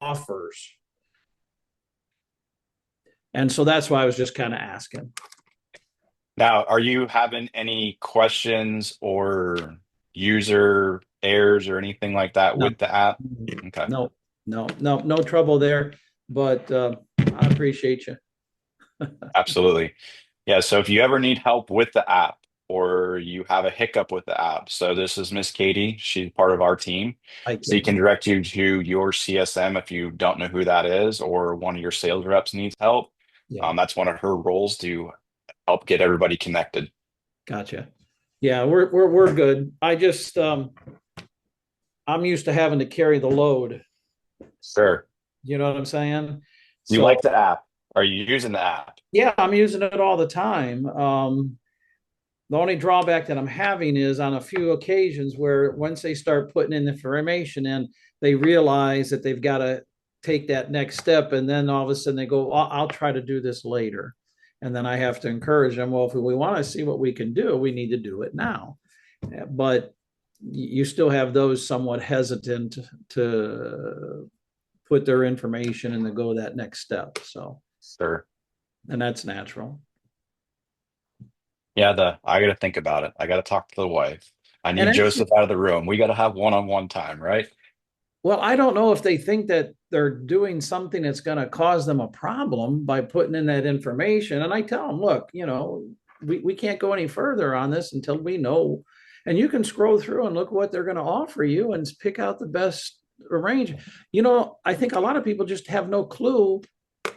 offers. And so that's why I was just kind of asking. Now, are you having any questions or user errors or anything like that No, with the app? Okay, no, no trouble there. But I appreciate you. absolutely. Yeah, so if you ever need help with the app or you have a hiccup with the app, so this is Miss Katie. She's part of our team. Hi, So you can Katie. direct you to your CSM if you don't know who that is, or one of your sales reps needs help. Yeah, That's one of her roles to help get everybody connected. gotcha. Yeah, we're good. I'm used to having to carry the load. Sure. You know what I'm saying? You So like the app? Are you using the app? yeah, I'm using it all the time. The only drawback that I'm having is on a few occasions where once they start putting in the information in, they realize that they've got to take that next step. And then all of a sudden they go, I'll try to do this later. And then I have to encourage them, well, if we want to see what we can do, we need to do it now. But you still have those somewhat hesitant to put their information and to go that next step. So, Sure. and that's natural. Yeah, the I gotta think about it. I gotta talk to the wife. I And need actually, Joseph out of the room. We gotta have one-on-one time, right? well, I don't know if they think that they're doing something that's going to cause them a problem by putting in that information. And I tell them, look, we can't go any further on this until we know. And you can scroll through and look what they're going to offer you and pick out the best arrange. I think a lot of people just have no clue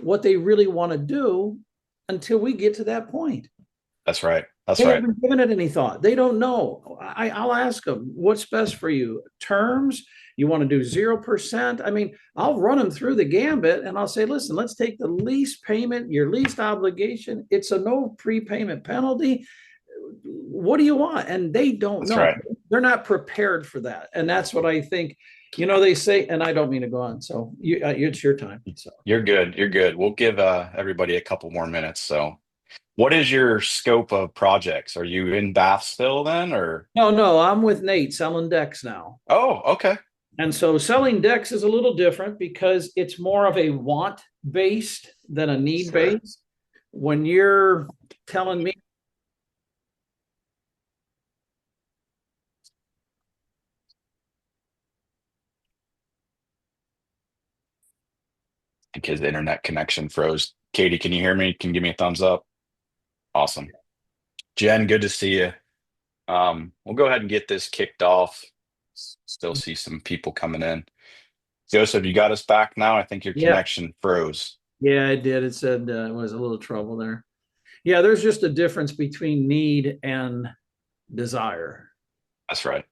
what they really want to do until we get to that point. That's right. That's They right. haven't given it any thought. They don't know. I'll ask them, what's best for you? Terms? You want to do 0%? I mean, I'll run them through the gambit and I'll say, listen, let's take the least payment, your least obligation. It's a no prepayment penalty. What do you want? And they don't That's know. right. They're not prepared for that. And that's what I think, they say, and I don't mean to go on. So it's your time. So You're good. You're good. We'll give everybody a couple more minutes. So, what is your scope of projects? Are you in Bath still then, or? no, I'm with Nate selling decks now. Oh, okay. And so selling decks is a little different because it's more of a want based than a need Sure. based. When you're telling me, I think his internet connection froze. Katie, can you hear me? Can you give me a thumbs up? Awesome. Jen, good to see you. We'll go ahead and get this kicked off. Still see some people coming in. Joseph, you got us back now? I think your yeah, connection froze. yeah, I did. It said it was a little trouble there. Yeah, there's just a difference between need and desire. That's right.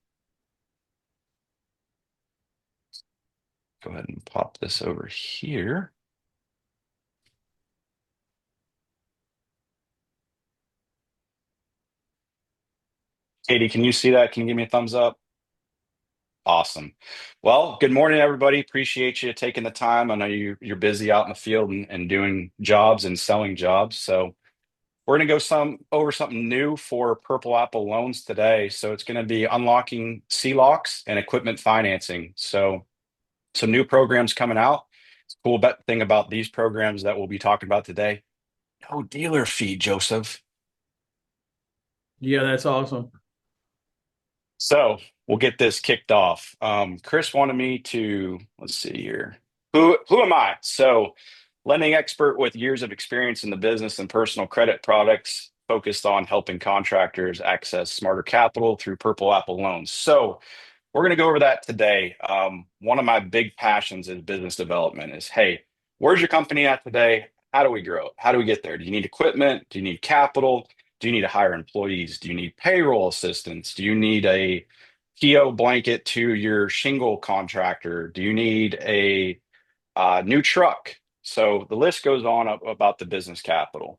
Go ahead and pop this over here. Katie, can you see that? Can you give me a thumbs up? Awesome. Well, good morning, everybody. Appreciate you taking the time. I know you're busy out in the field and doing jobs and selling jobs. So we're going to go over something new for Purple Apple Loans today. So it's going to be unlocking CELOCs and equipment financing. So some new programs coming out. Cool thing about these programs that we'll be talking about today. No dealer fee, Joseph. Yeah, that's awesome. So we'll get this kicked off. Chris wanted me to, let's see here. Who am I? So, lending expert with years of experience in the business and personal credit products, focused on helping contractors access smarter capital through Purple Apple Loans. So, we're going to go over that today. One of my big passions is business development. Is hey, where's your company at today? How do we grow it? How do we get there? Do you need equipment? Do you need capital? Do you need to hire employees? Do you need payroll assistance? Do you need a PO blanket to your shingle contractor? Do you need a new truck? So the list goes on about the business capital.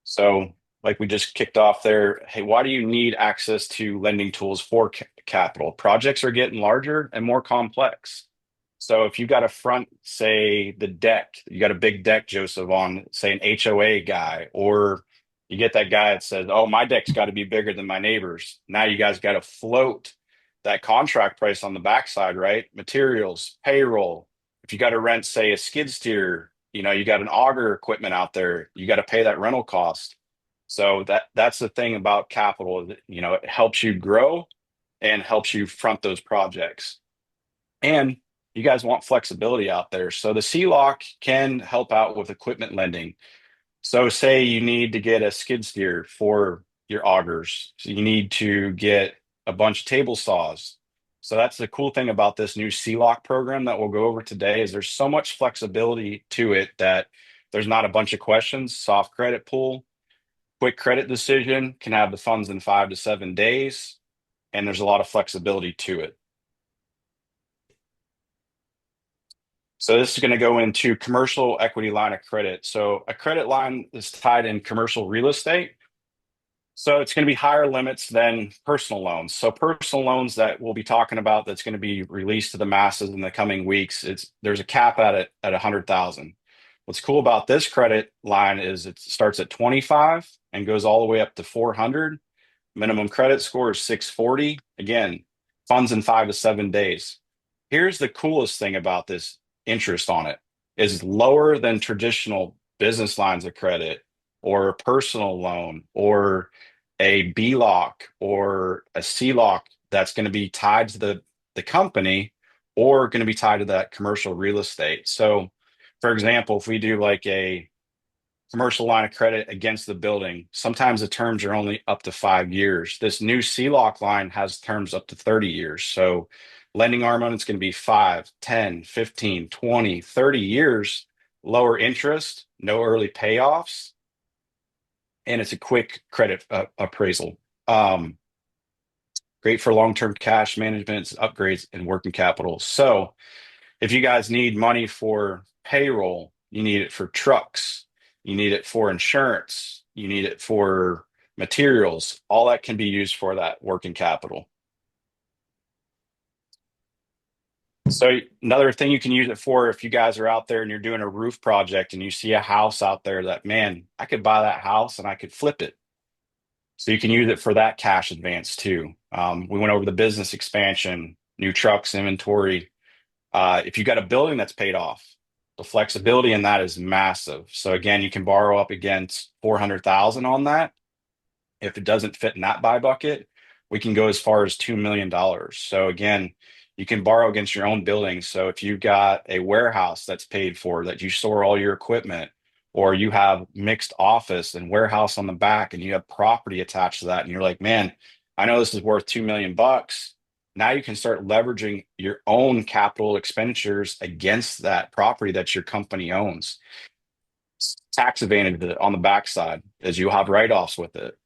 So, like we just kicked off there, hey, why do you need access to lending tools for capital? Projects are getting larger and more complex. So, if you got a front, say the deck, you got a big deck, Joseph, on say an HOA guy, or you get that guy that says, "Oh, my deck's got to be bigger than my neighbor's." Now you guys got to float that contract price on the backside, right? Materials, payroll. If you got to rent, say, a skid steer, you got an auger equipment out there, you got to pay that rental cost. So that's the thing about capital, it helps you grow and helps you front those projects. And you guys want flexibility out there. So the CELOC can help out with equipment lending. So say you need to get a skid steer for your augers. So you need to get a bunch of table saws. So that's the cool thing about this new CELOC program that we'll go over today is there's so much flexibility to it that there's not a bunch of questions. Soft credit pull, quick credit decision, can have the funds in 5 to 7 days, and there's a lot of flexibility to it. So this is going to go into commercial equity line of credit. So a credit line is tied in commercial real estate. So it's going to be higher limits than personal loans. So personal loans that we'll be talking about that's going to be released to the masses in the coming weeks, there's a cap at it at 100,000. What's cool about this credit line is it starts at 25 and goes all the way up to 400. Minimum credit score is 640. Again, funds in 5 to 7 days. Here's the coolest thing about this interest on it is lower than traditional business lines of credit or a personal loan or a BLOC or a CLOC that's going to be tied to the company or going to be tied to that commercial real estate. So, for example, if we do like a commercial line of credit against the building, sometimes the terms are only up to 5 years. This new CLOC line has terms up to 30 years. So lending arm on it's going to be 5, 10, 15, 20, 30 years, lower interest, no early payoffs, and it's a quick credit appraisal. Great for long-term cash management, upgrades, and working capital. So if you guys need money for payroll, you need it for trucks, you need it for insurance, you need it for materials, all that can be used for that working capital. So another thing you can use it for if you guys are out there and you're doing a roof project and you see a house out there that, man, I could buy that house and I could flip it. So you can use it for that cash advance too. We went over the business expansion, new trucks, inventory. If you got a building that's paid off, the flexibility in that is massive. So again, you can borrow up against 400,000 on that. If it doesn't fit in that buy bucket, we can go as far as $2 million. So again, you can borrow against your own building. So if you've got a warehouse that's paid for, that you store all your equipment, or you have mixed office and warehouse on the back, and you have property attached to that, and you're like, man, I know this is worth $2 million. Now you can start leveraging your own capital expenditures against that property that your company owns. Tax advantage on the backside as you have write-offs with it.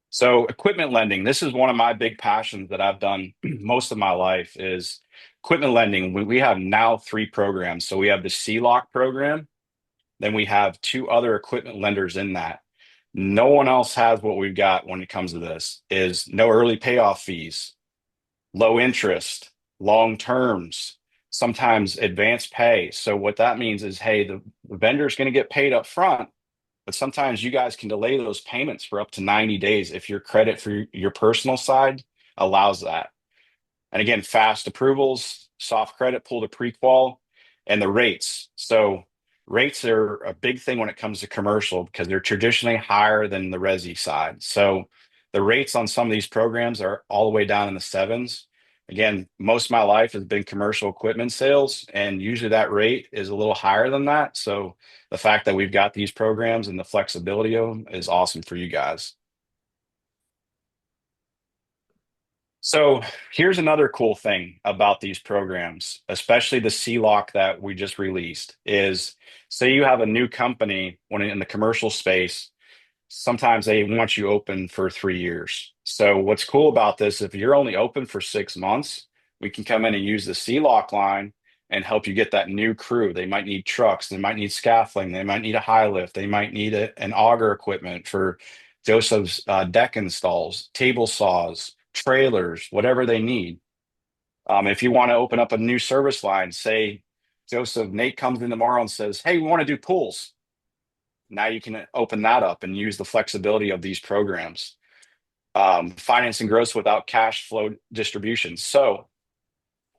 So equipment lending, this is one of my big passions that I've done most of my life is equipment lending. We have now 3 programs. So we have the CELOC program, then we have 2 other equipment lenders in that. No one else has what we've got when it comes to this is no early payoff fees, low interest, long terms, sometimes advance pay. So what that means is, hey, the vendor is going to get paid up front, but sometimes you guys can delay those payments for up to 90 days if your credit for your personal side allows that. And again, fast approvals, soft credit pull to pre-qual, and the rates. So rates are a big thing when it comes to commercial because they're traditionally higher than the resi side. So the rates on some of these programs are all the way down in the sevens. Again, most of my life has been commercial equipment sales, and usually that rate is a little higher than that. So the fact that we've got these programs and the flexibility of them is awesome for you guys. So here's another cool thing about these programs, especially the CLOC that we just released, is say you have a new company when in the commercial space, sometimes they want you open for 3 years. So what's cool about this, if you're only open for 6 months, we can come in and use the CLOC line and help you get that new crew. They might need trucks, they might need scaffolding, they might need a high lift, they might need an auger equipment for Joseph's deck installs, table saws, trailers, whatever they need. If you want to open up a new service line, say Joseph, Nate comes in tomorrow and says, hey, we want to do pools. Now you can open that up and use the flexibility of these programs. finance and growth without cash flow distributions. So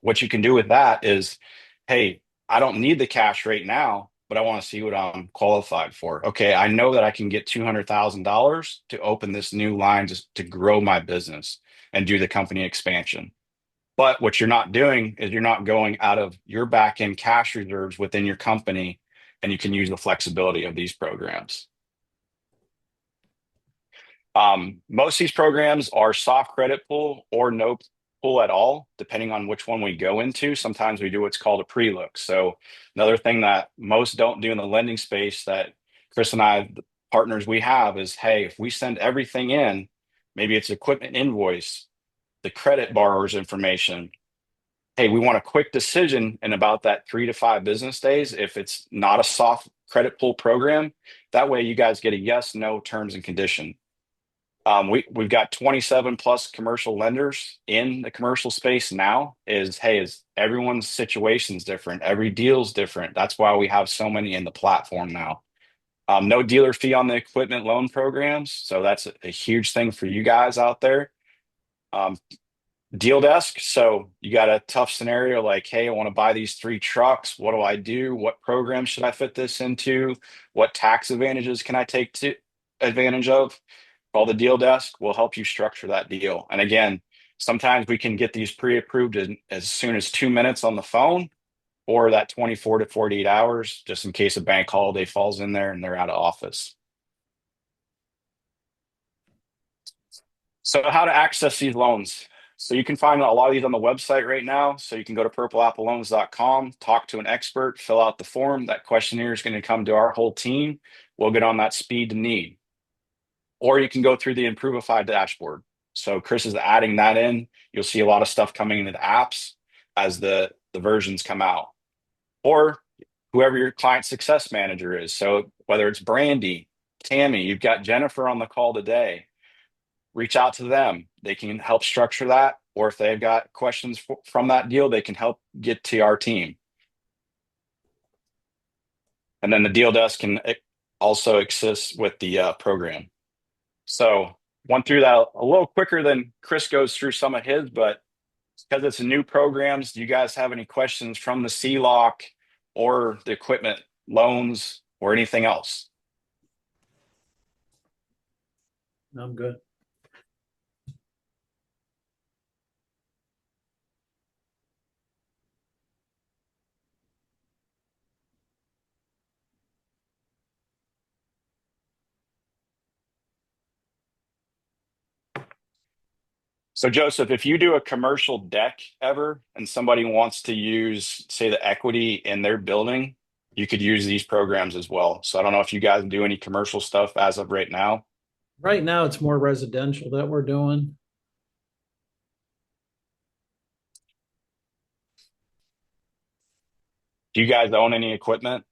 what you can do with that is, hey, I don't need the cash right now, but I want to see what I'm qualified for. Okay, I know that I can get $200,000 to open this new line just to grow my business and do the company expansion. But what you're not doing is you're not going out of your back end cash reserves within your company, and you can use the flexibility of these programs. Most of these programs are soft credit pull or no pull at all, depending on which one we go into. Sometimes we do what's called a pre-look. So another thing that most don't do in the lending space that Chris and I, the partners we have, is hey, if we send everything in, maybe it's equipment invoice, the credit borrower's information. Hey, we want a quick decision in about that 3 to 5 business days. If it's not a soft credit pull program, that way you guys get a yes, no terms and condition. We've got 27 plus commercial lenders in the commercial space now. Is everyone's situation's different, every deal's different. That's why we have so many in the platform now. No dealer fee on the equipment loan programs, so that's a huge thing for you guys out there. Um, Deal desk. So you got a tough scenario like, hey, I want to buy these 3 trucks. What do I do? What program should I fit this into? What tax advantages can I take to advantage of? Call the deal desk. We'll help you structure that deal. And again, sometimes we can get these pre-approved in as soon as 2 minutes on the phone or that 24 to 48 hours, just in case a bank holiday falls in there and they're out of office. So how to access these loans. So you can find a lot of these on the website right now. So you can go to purpleappleloans.com, talk to an expert, fill out the form. That questionnaire is going to come to our whole team. We'll get on that speed to need. Or you can go through the Improvify dashboard. So Chris is adding that in. You'll see a lot of stuff coming into the apps as the versions come out. Or whoever your client success manager is. So whether it's Brandy, Tammy, you've got Jennifer on the call today, reach out to them. They can help structure that. Or if they've got questions from that deal, they can help get to our team. And then the deal desk can also assist with the program. So went through that a little quicker than Chris goes through some of his, but because it's new programs, do you guys have any questions from the CELOC or the equipment loans or anything else? I'm good. So Joseph, if you do a commercial deck ever and somebody wants to use, say, the equity in their building, you could use these programs as well. So I don't know if you guys do any commercial stuff as of right now. Right now, it's more residential that we're doing. Do you guys own any equipment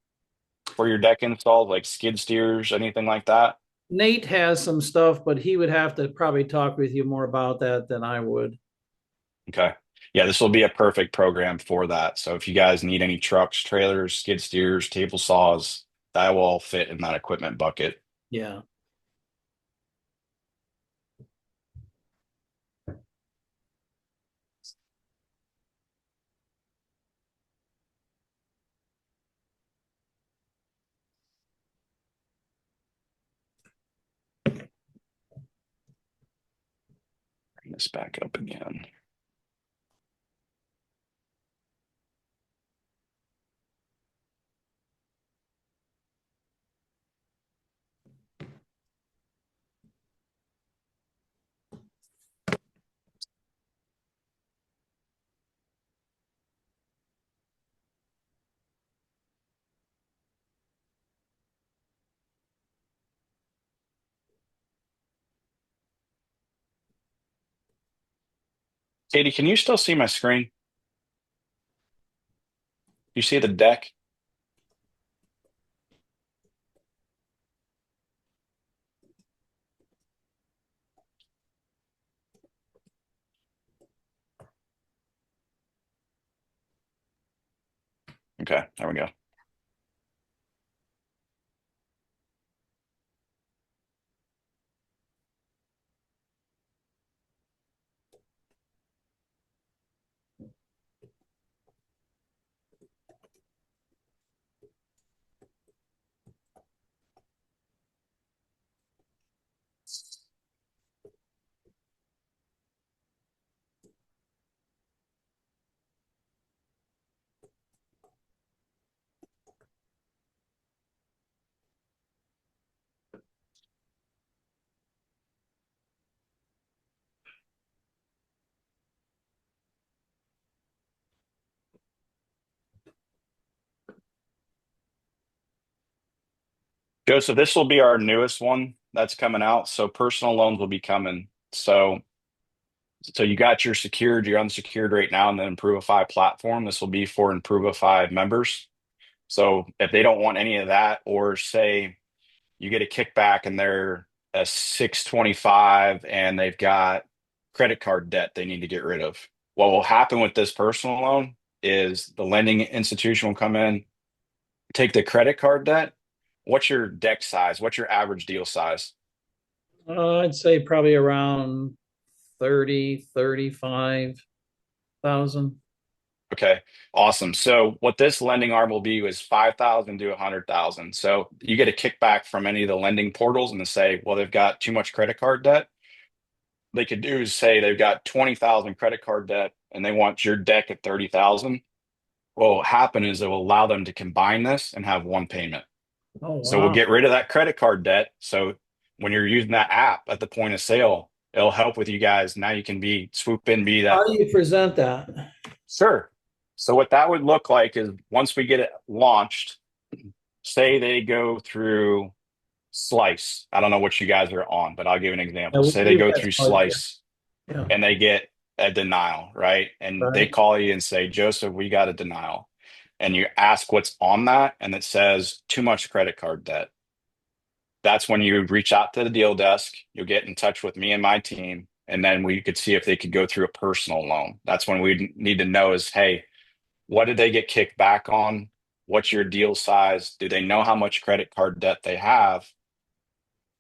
for your deck installs, like skid steers, anything like that? Nate has some stuff, but he would have to probably talk with you more about that than I would. Okay. Yeah, this will be a perfect program for that. So if you guys need any trucks, trailers, skid steers, table saws, that will all fit in that equipment bucket. Yeah. Bring this back up again. Katie, can you still see my screen? You see the deck? Okay, there we go. Joseph, this will be our newest one that's coming out. So personal loans will be coming. So you got your secured, your unsecured right now, and then Improvify platform. This will be for Improvify members. So if they don't want any of that, or say you get a kickback and they're a 625 and they've got credit card debt they need to get rid of. What will happen with this personal loan is the lending institution will come in, take the credit card debt. What's your deck size? What's your average deal size? I'd say probably around 30, 35,000. Okay, awesome. So what this lending arm will be is 5,000 to 100,000. So you get a kickback from any of the lending portals and they say, well, they've got too much credit card debt. They could do is say they've got 20,000 credit card debt and they want your deck at 30,000. What will happen is it will allow them to combine this and have one payment. Oh, So we'll wow. get rid of that credit card debt. So when you're using that app at the point of sale, it'll help with you guys. Now you can be swoop in, be that. How do you present that? Sure. So what that would look like is once we get it launched, say they go through Slice. I don't know what you guys are on, but I'll give an Yeah, example. Say they we've go got through slides here. Slice Yeah, and they get a denial, right? And they right. call you and say, Joseph, we got a denial. And you ask what's on that, and it says too much credit card debt. That's when you reach out to the deal desk. You'll get in touch with me and my team, and then we could see if they could go through a personal loan. That's when we need to know is, hey, what did they get kicked back on? What's your deal size? Do they know how much credit card debt they have?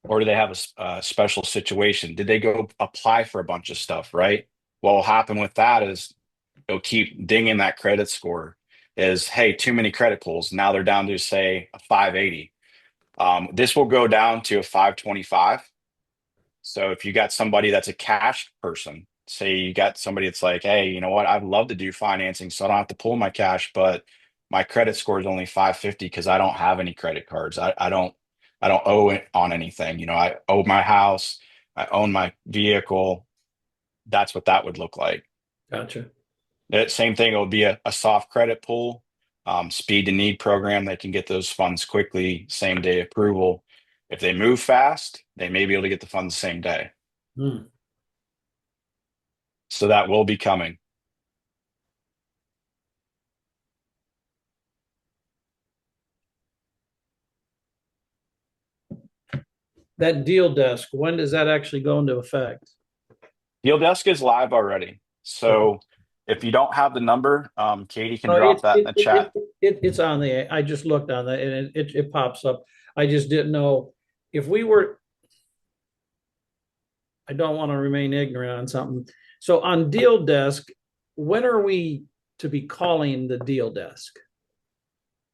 Or do they have a special situation? Did they go apply for a bunch of stuff, right? What will happen with that is it'll keep dinging that credit score is, hey, too many credit pulls. Now they're down to, say, a 580. This will go down to a 525. So if you got somebody that's a cash person, say you got somebody that's like, hey, you know what? I'd love to do financing so I don't have to pull my cash, but my credit score is only 550 because I don't have any credit cards. I don't owe it on anything. I owe my house, I own my vehicle. That's what that would look like. Gotcha. That same thing, it will be a soft credit pull, speed to need program. They can get those funds quickly, same day approval. If they move fast, they may be able to get the funds the same day. Hmm. So that will be coming. That deal desk, when does that actually go into effect? Deal Desk is live already. Okay. So if you don't have the number, Katie can No, drop that in the chat. it's on the, I just looked on that and it pops up. I just didn't know if we were, I don't want to remain ignorant on something. So on deal desk, when are we to be calling the deal desk?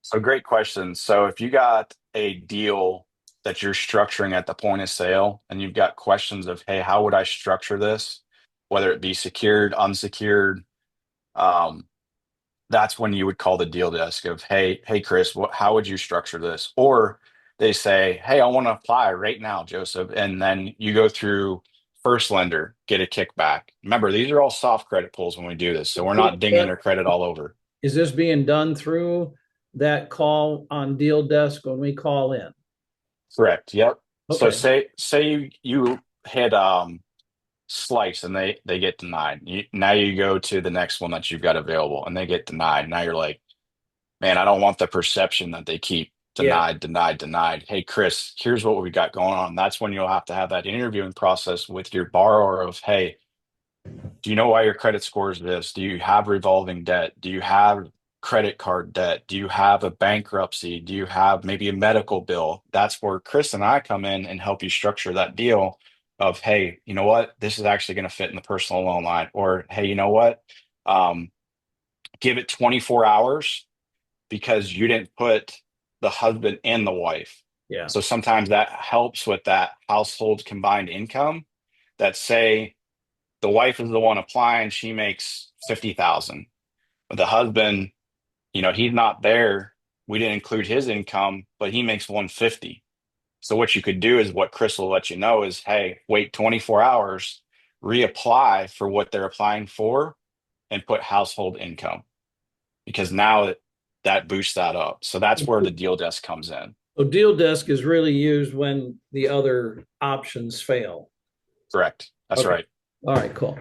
So great question. So if you got a deal that you're structuring at the point of sale and you've got questions of, hey, how would I structure this? Whether it be secured, unsecured, um, that's when you would call the deal desk of, hey, Chris, how would you structure this? Or they say, hey, I want to apply right now, Joseph. And then you go through first lender, get a kickback. Remember, these are all soft credit pulls when we do this. So we're not dinging their credit all over. Is this being done through that call on deal desk when we call in? Correct. Yep. So Okay. say you hit slice and they get denied. Now you go to the next one that you've got available and they get denied. Now you're like, man, I don't want the perception that they keep Yeah. denied, denied, denied. Hey, Chris, here's what we got going on. That's when you'll have to have that interviewing process with your borrower of, hey, do you know why your credit score is this? Do you have revolving debt? Do you have credit card debt? Do you have a bankruptcy? Do you have maybe a medical bill? That's where Chris and I come in and help you structure that deal of, hey, you know what? This is actually going to fit in the personal loan line. Or, hey, you know what? Um, give it 24 hours because you didn't put the husband and the wife. Yeah. So sometimes that helps with that household combined income that say the wife is the one applying, she makes 50,000. But the husband, he's not there. We didn't include his income, but he makes 150. So what you could do is what Chris will let you know is, hey, wait 24 hours, reapply for what they're applying for and put household income because now that boosts that up. So that's where the deal desk comes in. So deal desk is really used when the other options fail. Correct. That's Okay. right. All right, cool.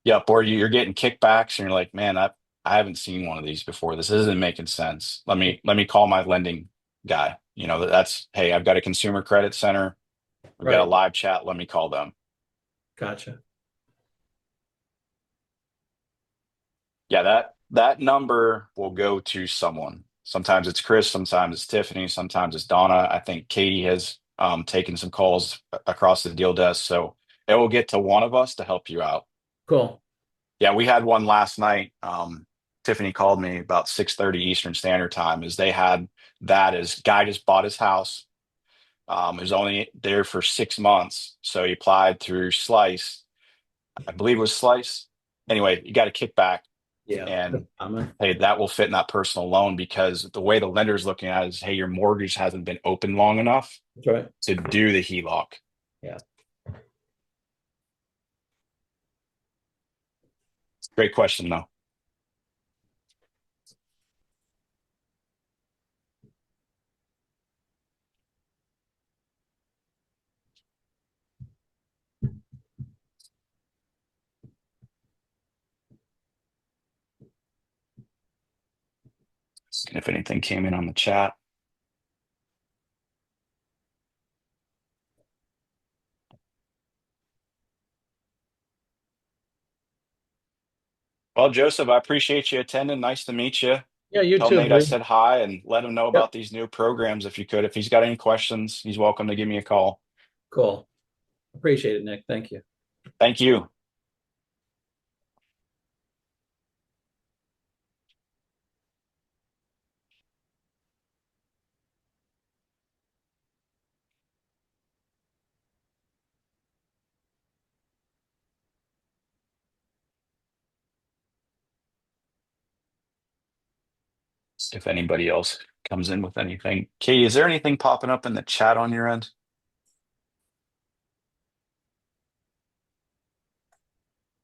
Yep. Or you're getting kickbacks and you're like, man, I haven't seen one of these before. This isn't making sense. Let me call my lending guy. That's, hey, I've got a consumer credit center. We've got a Right. live chat. Let me call them. Gotcha. Yeah, that number will go to someone. Sometimes it's Chris, sometimes it's Tiffany, sometimes it's Donna. I think Katie has taken some calls across the deal desk, so it will get to one of us to help you out. Cool. Yeah, we had one last night. Tiffany called me about 6:30 Eastern Standard Time. Is they had that as guy just bought his house. He was only there for 6 months, so he applied through Slice. I believe it was Slice. Anyway, you got a kickback, Yeah. and I'm hey, that will fit in that personal loan because the way the lender's looking at it is, hey, your mortgage hasn't been open long enough That's right. to do the HELOC. Yeah. Great question, though. Seeing if anything came in on the chat. Well, Joseph, I appreciate you attending. Nice to meet you. Yeah, you Tell too, Nate I buddy. said hi and let him know Yep. about these new programs if you could. If he's got any questions, he's welcome to give me a call. Cool. Appreciate it, Nick. Thank you. Thank you. If anybody else comes in with anything. Katie, is there anything popping up in the chat on your end?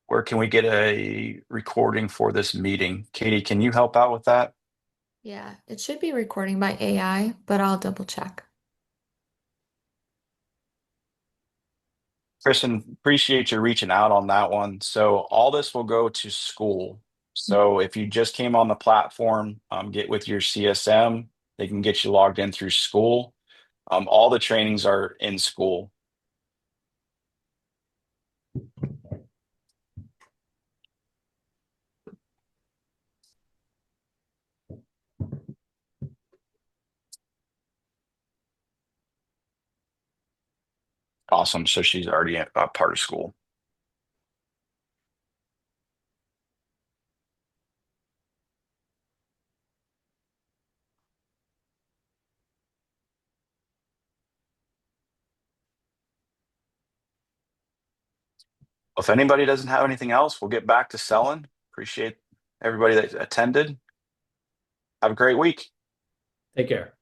Where can we get a recording for this meeting? Katie, can you help out with that? Yeah, it should be recording by AI, but I'll double check. Kristen, appreciate you reaching out on that one. So all this will go to school. So if you just came on the platform, get with your CSM. They can get you logged in through school. All the trainings are in school. Awesome. So she's already a part of school. If anybody doesn't have anything else, we'll get back to selling. Appreciate everybody that attended. Have a great week. Take care.